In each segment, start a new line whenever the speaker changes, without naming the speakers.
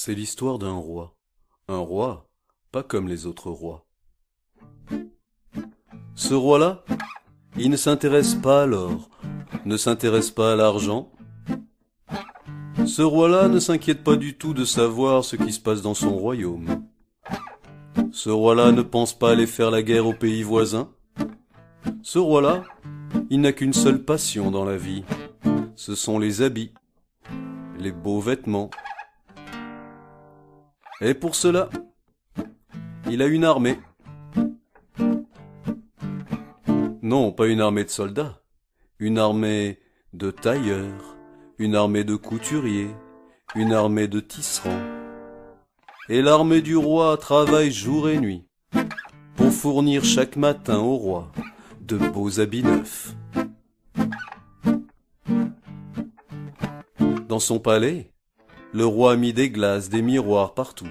C'est l'histoire d'un roi. Un roi, pas comme les autres rois. Ce roi-là, il ne s'intéresse pas à l'or, ne s'intéresse pas à l'argent. Ce roi-là ne s'inquiète pas du tout de savoir ce qui se passe dans son royaume. Ce roi-là ne pense pas aller faire la guerre aux pays voisins. Ce roi-là, il n'a qu'une seule passion dans la vie. Ce sont les habits, les beaux vêtements. Et pour cela, il a une armée. Non, pas une armée de soldats, une armée de tailleurs, une armée de couturiers, une armée de tisserands. Et l'armée du roi travaille jour et nuit pour fournir chaque matin au roi de beaux habits neufs. Dans son palais, le roi a mis des glaces, des miroirs partout.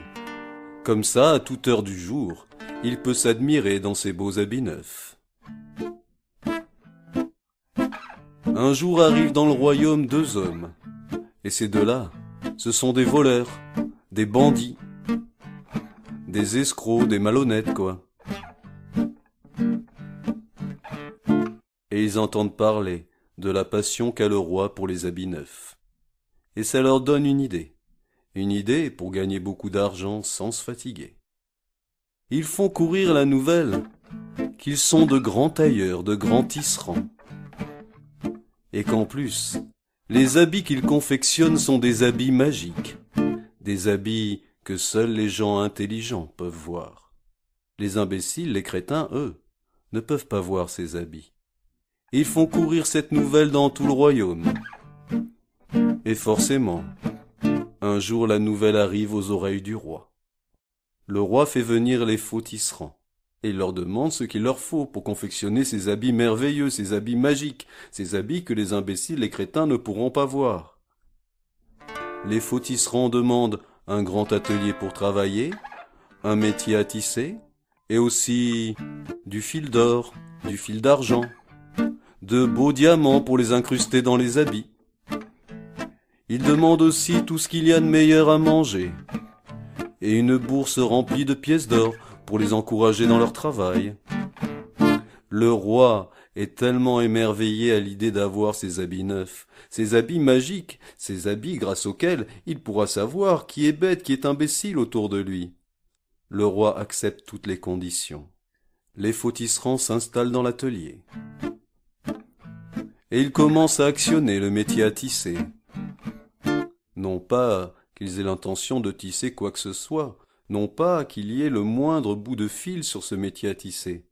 Comme ça, à toute heure du jour, il peut s'admirer dans ses beaux habits neufs. Un jour arrivent dans le royaume deux hommes. Et ces deux-là, ce sont des voleurs, des bandits, des escrocs, des malhonnêtes, quoi. Et ils entendent parler de la passion qu'a le roi pour les habits neufs. Et ça leur donne une idée pour gagner beaucoup d'argent sans se fatiguer. Ils font courir la nouvelle qu'ils sont de grands tailleurs, de grands tisserands. Et qu'en plus, les habits qu'ils confectionnent sont des habits magiques, des habits que seuls les gens intelligents peuvent voir. Les imbéciles, les crétins, eux, ne peuvent pas voir ces habits. Ils font courir cette nouvelle dans tout le royaume. Et forcément, un jour la nouvelle arrive aux oreilles du roi. Le roi fait venir les faux tisserands et leur demande ce qu'il leur faut pour confectionner ces habits merveilleux, ces habits magiques, ces habits que les imbéciles, les crétins ne pourront pas voir. Les faux tisserands demandent un grand atelier pour travailler, un métier à tisser, et aussi du fil d'or, du fil d'argent, de beaux diamants pour les incruster dans les habits. Ils demandent aussi tout ce qu'il y a de meilleur à manger, et une bourse remplie de pièces d'or pour les encourager dans leur travail. Le roi est tellement émerveillé à l'idée d'avoir ces habits neufs, ces habits magiques, ces habits grâce auxquels il pourra savoir qui est bête, qui est imbécile autour de lui. Le roi accepte toutes les conditions. Les faux tisserands s'installent dans l'atelier. Et ils commencent à actionner le métier à tisser. Non pas qu'ils aient l'intention de tisser quoi que ce soit, non pas qu'il y ait le moindre bout de fil sur ce métier à tisser.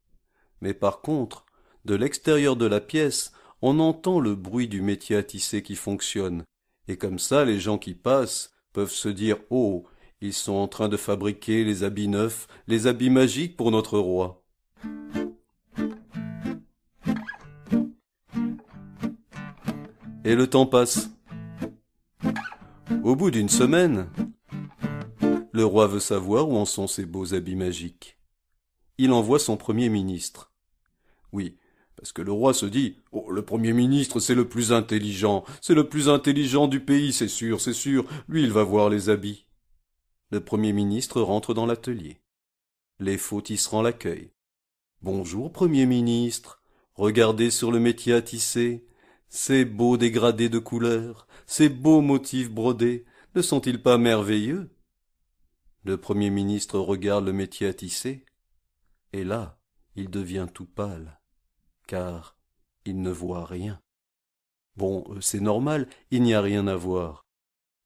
Mais par contre, de l'extérieur de la pièce, on entend le bruit du métier à tisser qui fonctionne. Et comme ça, les gens qui passent peuvent se dire « Oh, ils sont en train de fabriquer les habits neufs, les habits magiques pour notre roi. » Et le temps passe. Au bout d'une semaine, le roi veut savoir où en sont ces beaux habits magiques. Il envoie son premier ministre. Oui, parce que le roi se dit « Oh, le premier ministre, c'est le plus intelligent, c'est le plus intelligent du pays, c'est sûr, lui il va voir les habits. » Le premier ministre rentre dans l'atelier. Les faux tisserands l'accueillent. « Bonjour, premier ministre, regardez sur le métier à tisser. Ces beaux dégradés de couleurs, ces beaux motifs brodés, ne sont-ils pas merveilleux ?» Le premier ministre regarde le métier à tisser, et là, il devient tout pâle, car il ne voit rien. Bon, c'est normal, il n'y a rien à voir.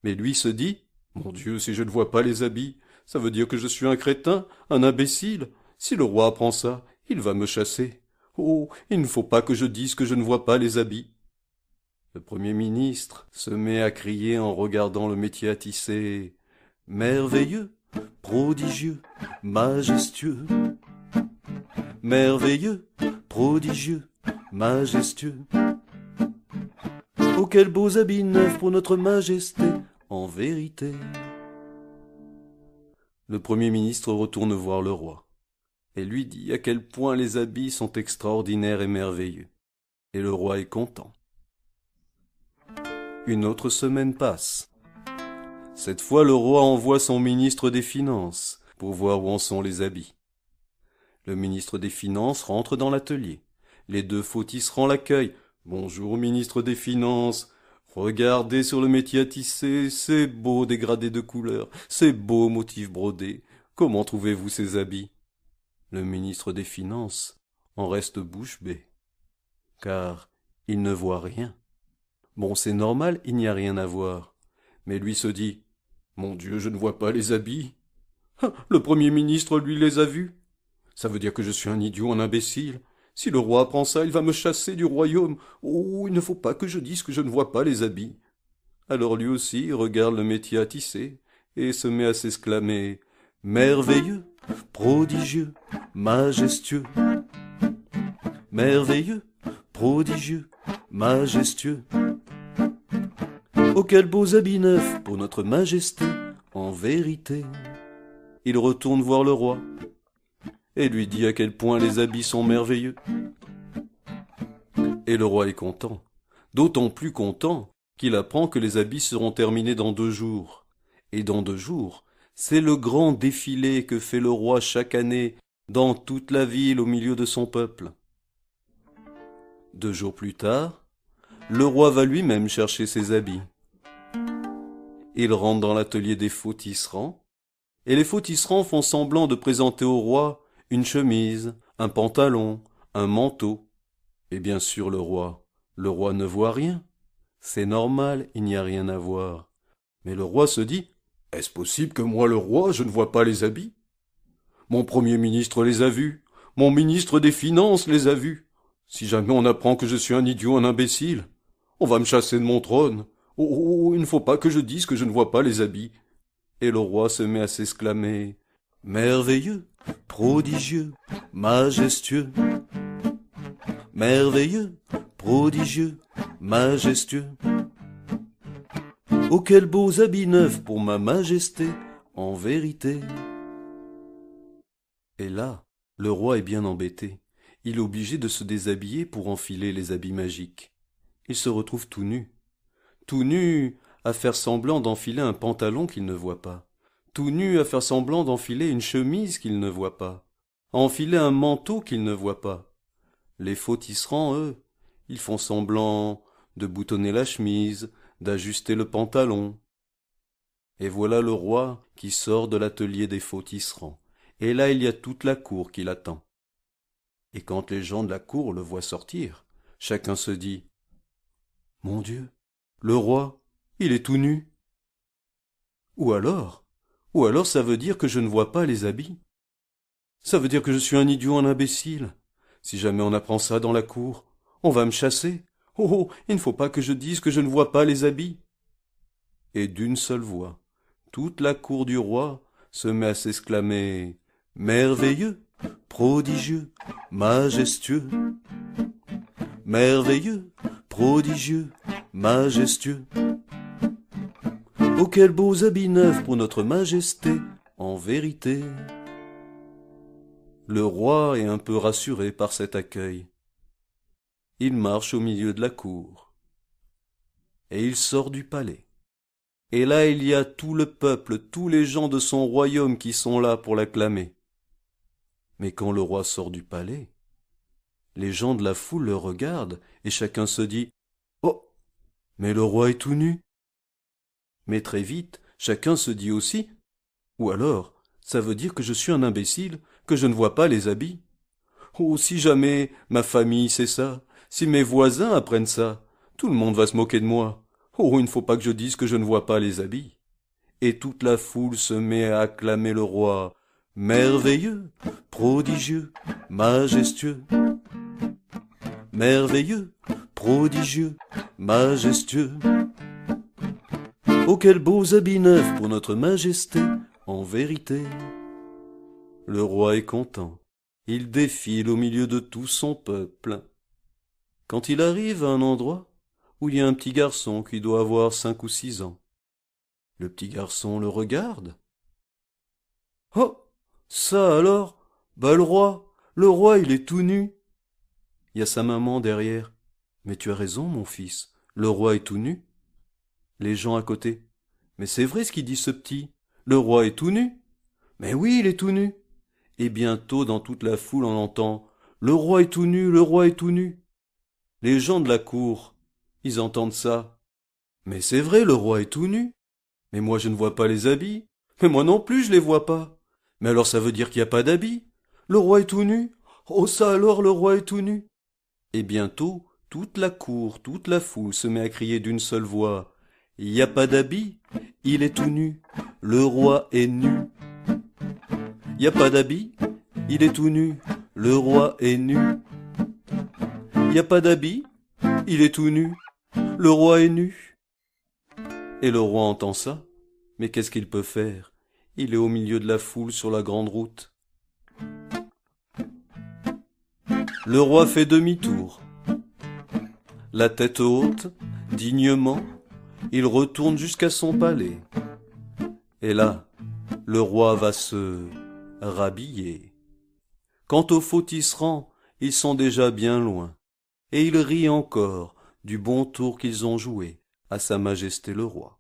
Mais lui se dit, « Mon Dieu, si je ne vois pas les habits, ça veut dire que je suis un crétin, un imbécile. Si le roi apprend ça, il va me chasser. Oh, il ne faut pas que je dise que je ne vois pas les habits. » Le premier ministre se met à crier en regardant le métier à tisser. « Merveilleux, prodigieux, majestueux. Merveilleux, prodigieux, majestueux. Oh, quels beaux habits neufs pour notre majesté, en vérité. » Le premier ministre retourne voir le roi et lui dit à quel point les habits sont extraordinaires et merveilleux. Et le roi est content. Une autre semaine passe. Cette fois, le roi envoie son ministre des Finances pour voir où en sont les habits. Le ministre des Finances rentre dans l'atelier. Les deux faux tisserands l'accueillent. « Bonjour, ministre des Finances. Regardez sur le métier à tisser, c'est beau dégradé de couleurs, c'est beau motif brodé. Comment trouvez-vous ces habits ?» Le ministre des Finances en reste bouche bée, car il ne voit rien. Bon, c'est normal, il n'y a rien à voir. Mais lui se dit « Mon Dieu, je ne vois pas les habits. Le Premier ministre, lui, les a vus. Ça veut dire que je suis un idiot, un imbécile. Si le roi apprend ça, il va me chasser du royaume. Oh, il ne faut pas que je dise que je ne vois pas les habits. » Alors lui aussi regarde le métier à tisser et se met à s'exclamer « Merveilleux, prodigieux, majestueux. Merveilleux, prodigieux, majestueux. Oh, quels beaux habits neufs pour notre majesté, en vérité. » Il retourne voir le roi et lui dit à quel point les habits sont merveilleux. Et le roi est content, d'autant plus content qu'il apprend que les habits seront terminés dans 2 jours. Et dans 2 jours, c'est le grand défilé que fait le roi chaque année dans toute la ville au milieu de son peuple. 2 jours plus tard, le roi va lui-même chercher ses habits. Il rentre dans l'atelier des faux tisserands, et les faux tisserands font semblant de présenter au roi une chemise, un pantalon, un manteau. Et bien sûr le roi ne voit rien. C'est normal, il n'y a rien à voir. Mais le roi se dit « Est-ce possible que moi, le roi, je ne vois pas les habits? Mon premier ministre les a vus, mon ministre des Finances les a vus. Si jamais on apprend que je suis un idiot, un imbécile, on va me chasser de mon trône. Oh, il ne faut pas que je dise que je ne vois pas les habits. » Et le roi se met à s'exclamer « Merveilleux, prodigieux, majestueux. Merveilleux, prodigieux, majestueux. Oh, quels beaux habits neufs pour ma majesté, en vérité. » Et là, le roi est bien embêté. Il est obligé de se déshabiller pour enfiler les habits magiques. Il se retrouve tout nu à faire semblant d'enfiler un pantalon qu'il ne voit pas, tout nu à faire semblant d'enfiler une chemise qu'il ne voit pas, à enfiler un manteau qu'il ne voit pas. Les faux tisserands, eux, ils font semblant de boutonner la chemise, d'ajuster le pantalon. Et voilà le roi qui sort de l'atelier des faux tisserands. Et là, il y a toute la cour qui l'attend. Et quand les gens de la cour le voient sortir, chacun se dit « Mon Dieu, le roi, il est tout nu. » Ou alors ça veut dire que je ne vois pas les habits. Ça veut dire que je suis un idiot, un imbécile. Si jamais on apprend ça dans la cour, on va me chasser. Oh, il ne faut pas que je dise que je ne vois pas les habits. Et d'une seule voix, toute la cour du roi se met à s'exclamer « Merveilleux, prodigieux, majestueux. Merveilleux, prodigieux, majestueux. Oh, quels beaux habits neufs pour notre majesté, en vérité. » Le roi est un peu rassuré par cet accueil. Il marche au milieu de la cour. Et il sort du palais. Et là, il y a tout le peuple, tous les gens de son royaume qui sont là pour l'acclamer. Mais quand le roi sort du palais, les gens de la foule le regardent et chacun se dit « Oh, mais le roi est tout nu !» Mais très vite, chacun se dit aussi « Ou alors, ça veut dire que je suis un imbécile, que je ne vois pas les habits. Oh, si jamais ma famille sait ça, si mes voisins apprennent ça, tout le monde va se moquer de moi. Oh, il ne faut pas que je dise que je ne vois pas les habits. » Et toute la foule se met à acclamer le roi, merveilleux, prodigieux, majestueux. Merveilleux, prodigieux, majestueux. Oh, quels beaux habits neufs pour notre majesté, en vérité. Le roi est content. Il défile au milieu de tout son peuple. Quand il arrive à un endroit où il y a un petit garçon qui doit avoir 5 ou 6 ans, le petit garçon le regarde. « Oh, ça alors, bah le roi il est tout nu. » Il y a sa maman derrière. « Mais tu as raison, mon fils, le roi est tout nu. » Les gens à côté. Mais c'est vrai ce qu'il dit ce petit. Le roi est tout nu. Mais oui, il est tout nu. Et bientôt dans toute la foule on entend le roi est tout nu, le roi est tout nu. Les gens de la cour, ils entendent ça. Mais c'est vrai, le roi est tout nu. Mais moi je ne vois pas les habits. Mais moi non plus je les vois pas. Mais alors ça veut dire qu'il n'y a pas d'habits. Le roi est tout nu. Oh ça alors, le roi est tout nu. Et bientôt, toute la cour, toute la foule se met à crier d'une seule voix. Il n'y a pas d'habits, il est tout nu. Le roi est nu. Il n'y a pas d'habits, il est tout nu. Le roi est nu. Il n'y a pas d'habits, il est tout nu. Le roi est nu. Et le roi entend ça. Mais qu'est-ce qu'il peut faire? Il est au milieu de la foule sur la grande route. Le roi fait demi-tour. La tête haute, dignement, il retourne jusqu'à son palais. Et là, le roi va se rhabiller. Quant aux faux tisserands, ils sont déjà bien loin, et ils rient encore du bon tour qu'ils ont joué à Sa Majesté le roi.